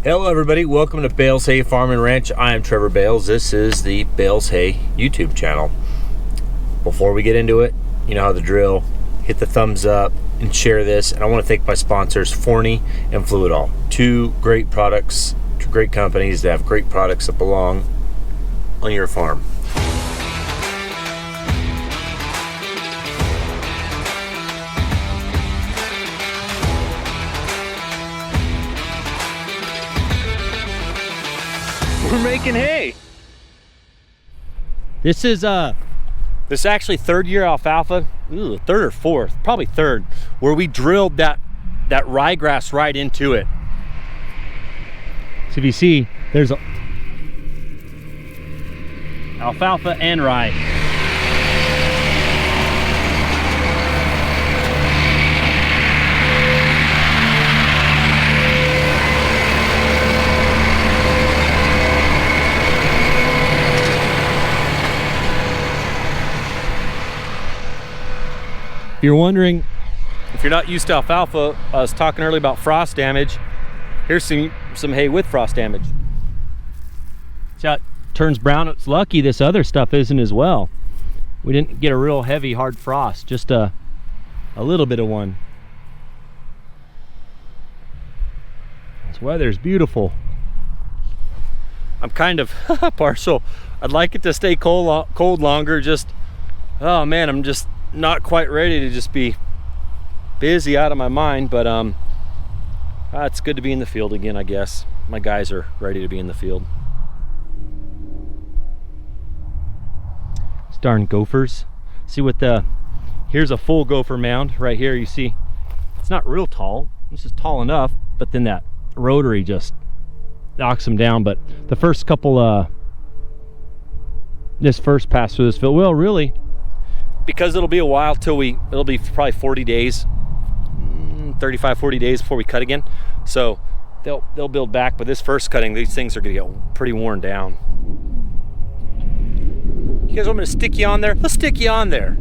Hello everybody, welcome to Bales Hay Farm and Ranch. I am Trevor Bales. This is the Bales Hay YouTube channel. Before we get into it, you know how the drill. Hit the thumbs up and share this. And I want to thank my sponsors, Forney and Fluidall. Two great products, two great companies that have great products that belong on your farm. We're making hay. This is actually third year alfalfa. Ooh, third or fourth, probably third, where we drilled that ryegrass right into it. So if you see, there's alfalfa and rye. If you're wondering, if you're not used to alfalfa, I was talking earlier about frost damage. Here's some hay with frost damage. See how it turns brown? It's lucky this other stuff isn't as well. We didn't get a real heavy hard frost, just a little bit of one. This weather's beautiful. I'm kind of partial. I'd like it to stay cold longer. Just, oh man, I'm just not quite ready to just be busy out of my mind, but it's good to be in the field again, I guess. My guys are ready to be in the field. These darn gophers. See what here's a full gopher mound right here. You see it's not real tall, this is tall enough, but then that rotary just knocks them down. But the first couple this first pass through this field, well, really, because it'll be a while till it'll be probably 40 days, 35, 40 days before we cut again. So they'll build back, but this first cutting, these things are gonna get pretty worn down. You guys want me to stick you on there? Let's stick you on there.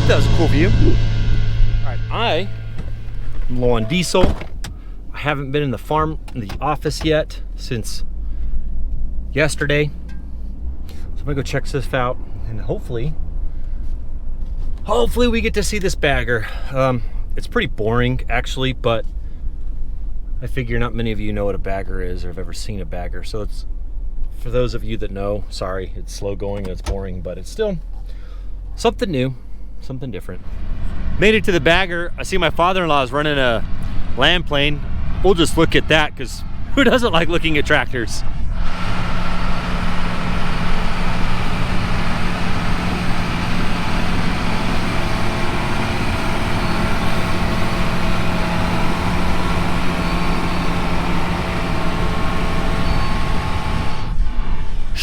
That was a cool view. All right, I am low on diesel. I haven't been in the office yet since yesterday. So I'm gonna go check this out, and hopefully we get to see this bagger. It's pretty boring actually, but I figure not many of you know what a bagger is or have ever seen a bagger. So it's, for those of you that know, sorry, it's slow going and it's boring, but it's still something new. Something different. Made it to the bagger. I see my father-in-law is running a land plane. We'll just look at that, because who doesn't like looking at tractors?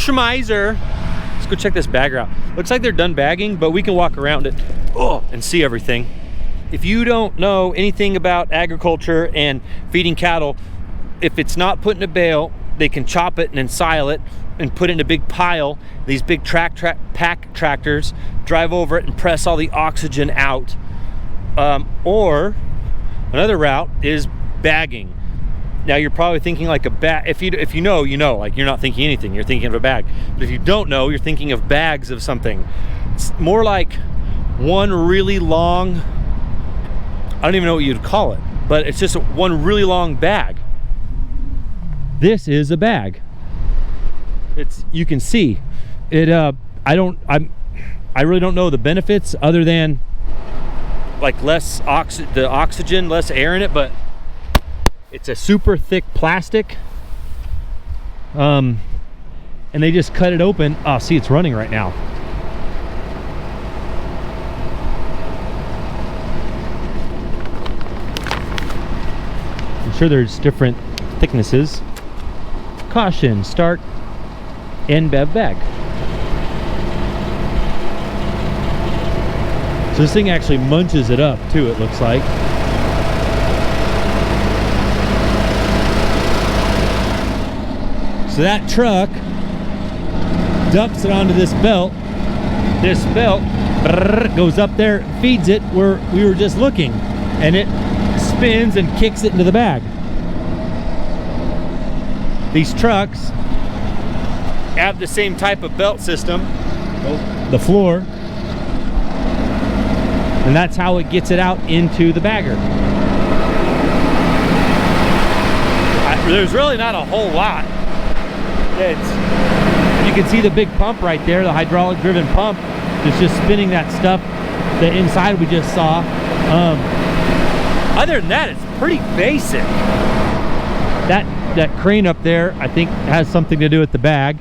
schmizer. Let's go check this bagger out. Looks like they're done bagging, but we can walk around it and see everything. If you don't know anything about agriculture and feeding cattle, if it's not put in a bale, they can chop it and then sile it and put it in a big pile. These big pack tractors drive over it and press all the oxygen out. Or another route is bagging. Now you're probably thinking like a bag. If you know, you know. Like, you're not thinking anything. You're thinking of a bag. But if you don't know, you're thinking of bags of something. It's more like one really long, I don't even know what you'd call it, but it's just one really long bag. This is a bag. You can see it. I really don't know the benefits other than like the oxygen, less air in it, but it's a super thick plastic. And they just cut it open. Oh, see, it's running right now. I'm sure there's different thicknesses. Caution, start NBEV bag. So this thing actually munches it up too, it looks like. So that truck dumps it onto this belt. This belt goes up there, feeds it where we were just looking, and it spins and kicks it into the bag. These trucks have the same type of belt system, the floor, and that's how it gets it out into the bagger. There's really not a whole lot. You can see the big pump right there, the hydraulic driven pump. It's just spinning that stuff. The inside we just saw. Other than that, it's pretty basic. That crane up there, I think, has something to do with the bag.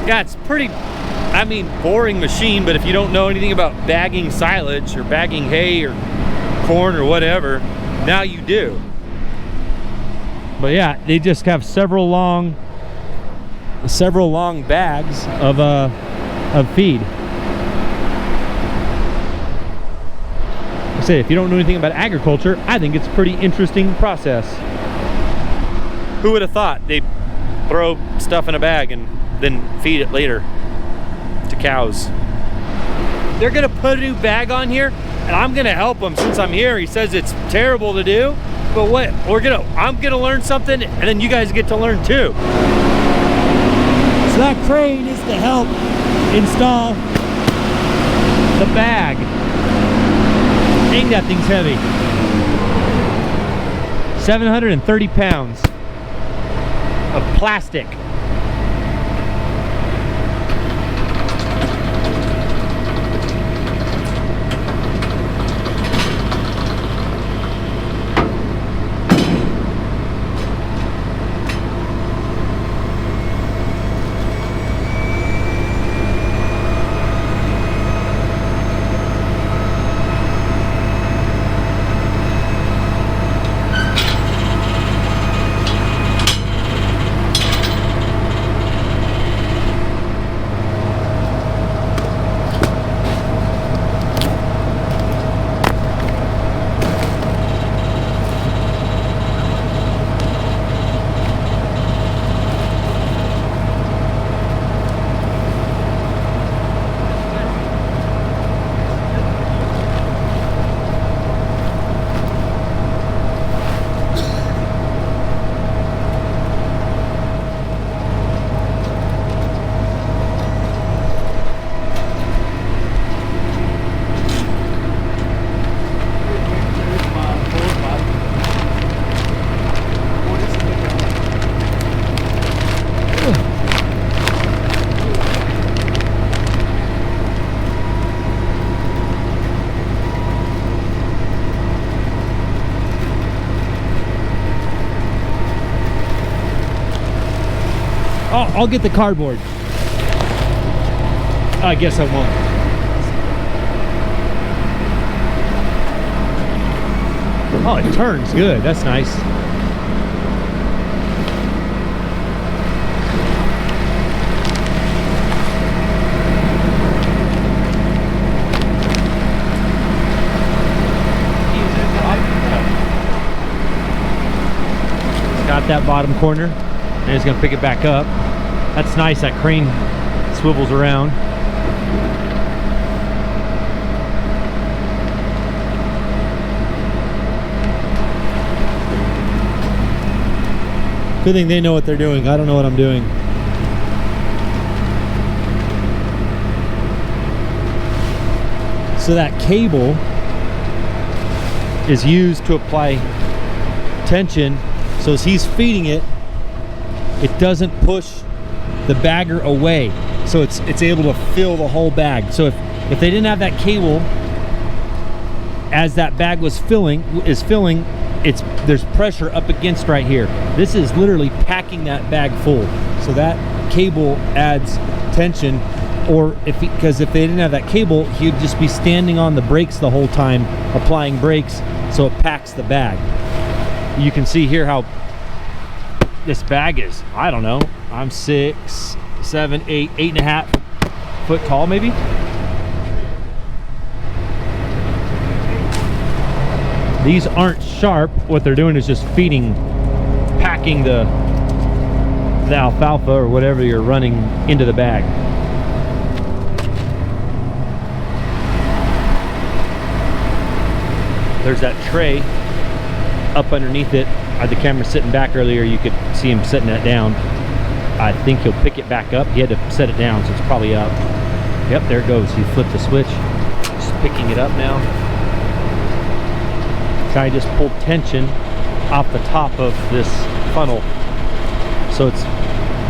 Yeah, it's pretty, I mean, boring machine, but if you don't know anything about bagging silage or bagging hay or corn or whatever, now you do. But yeah, they just have several long bags of feed. I say, if you don't know anything about agriculture, I think it's a pretty interesting process. Who would have thought they'd throw stuff in a bag and then feed it later to cows? They're gonna put a new bag on here, and I'm gonna help him since I'm here. He says it's terrible to do, but what I'm gonna learn something, and then you guys get to learn too. So that crane is to help install the bag. Dang, that thing's heavy. 730 pounds of plastic. I'll get the cardboard. I guess I won't. Oh, it turns good. That's nice. Got that bottom corner, and it's gonna pick it back up. That's nice. That crane swivels around. Good thing they know what they're doing. I don't know what I'm doing. So that cable is used to apply tension. So as he's feeding it, it doesn't push the bagger away. So it's able to fill the whole bag. So if they didn't have that cable, as that bag was filling, there's pressure up against right here. This is literally packing that bag full. So that cable adds tension. Or because if they didn't have that cable, he'd just be standing on the brakes the whole time, applying brakes, so it packs the bag. You can see here how this bag is, I don't know, I'm 6, 7, 8, 8.5 foot tall maybe. These aren't sharp. What they're doing is just packing the alfalfa or whatever you're running into the bag. There's that tray up underneath it. I had the camera sitting back earlier. You could see him setting that down. I think he'll pick it back up. He had to set it down, so it's probably up. Yep, there it goes. He flipped the switch. Just picking it up now. Guy just pulled tension off the top of this funnel, so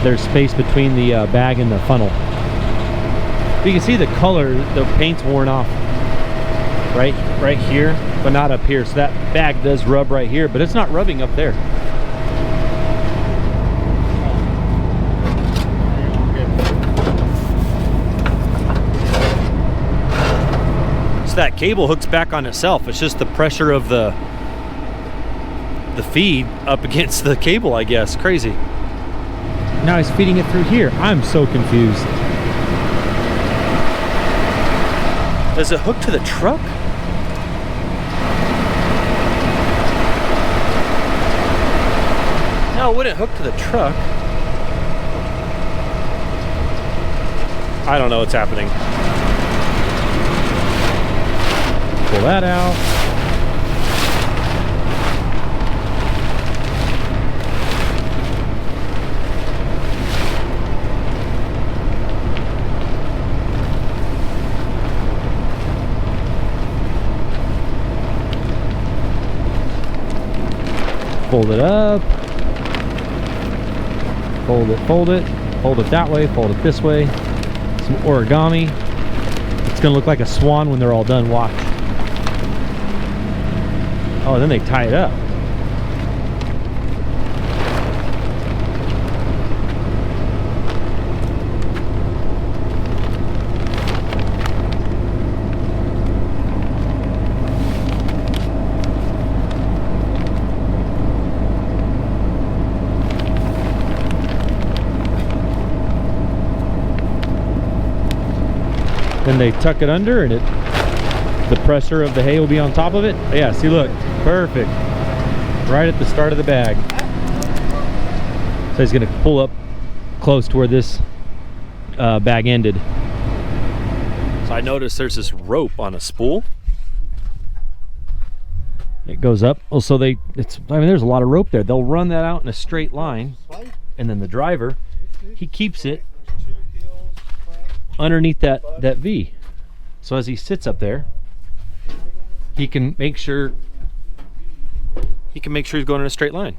there's space between the bag and the funnel. You can see the color, the paint's worn off right here, but not up here. So that bag does rub right here, but it's not rubbing up there. So that cable hooks back on itself. It's just the pressure of the feed up against the cable, I guess. Crazy. Now he's feeding it through here. I'm so confused. Does it hook to the truck? No, it wouldn't hook to the truck. I don't know what's happening. Pull that out. Fold it up. Fold it that way, fold it this way. Some origami. It's gonna look like a swan when they're all done, watch. Oh, then they tie it up. Then they tuck it under, and the pressure of the hay will be on top of it. Yeah, see, look, perfect. Right at the start of the bag. So he's gonna pull up close to where this bag ended. So I noticed there's this rope on a spool. It goes up. Oh, so there's a lot of rope there. They'll run that out in a straight line, and then the driver, he keeps it underneath that V. So as he sits up there, he can make sure he's going in a straight line.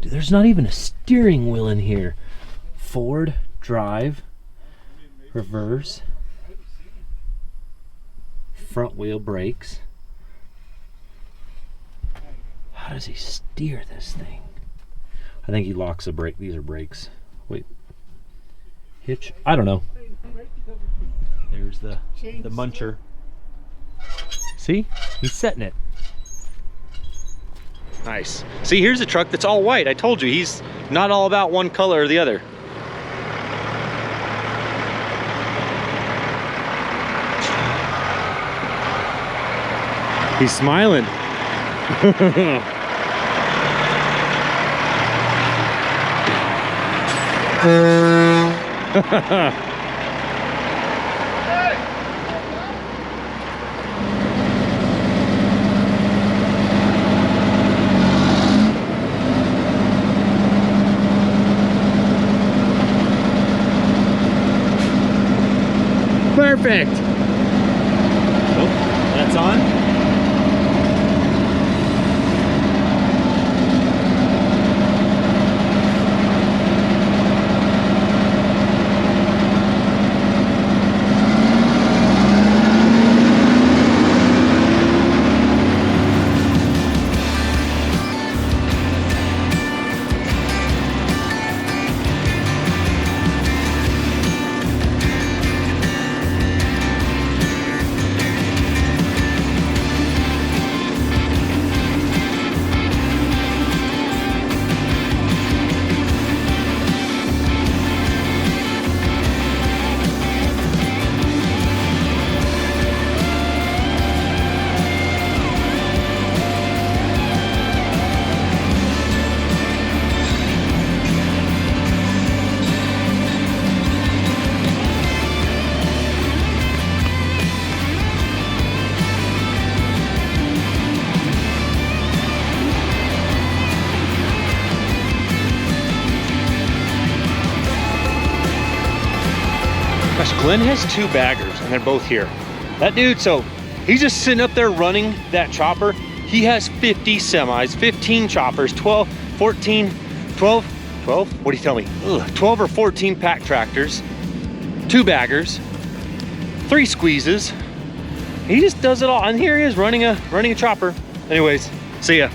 Dude, there's not even a steering wheel in here. Forward, drive, reverse, front wheel, brakes. How does he steer this thing? I think he locks a brake. These are brakes. Wait. Hitch? I don't know. There's the muncher. See? He's setting it. Nice. See, here's a truck that's all white. I told you, he's not all about one color or the other. He's smiling. Perfect. Oh, that's on. Gosh, Glenn has 2 baggers and they're both here. That dude, so he's just sitting up there running that chopper. He has 50 semis, 15 choppers, 12, 14, 12, what do you tell me? Ugh, 12 or 14 pack tractors, 2 baggers, 3 squeezes. He just does it all. And here he is running a chopper. Anyways, see ya.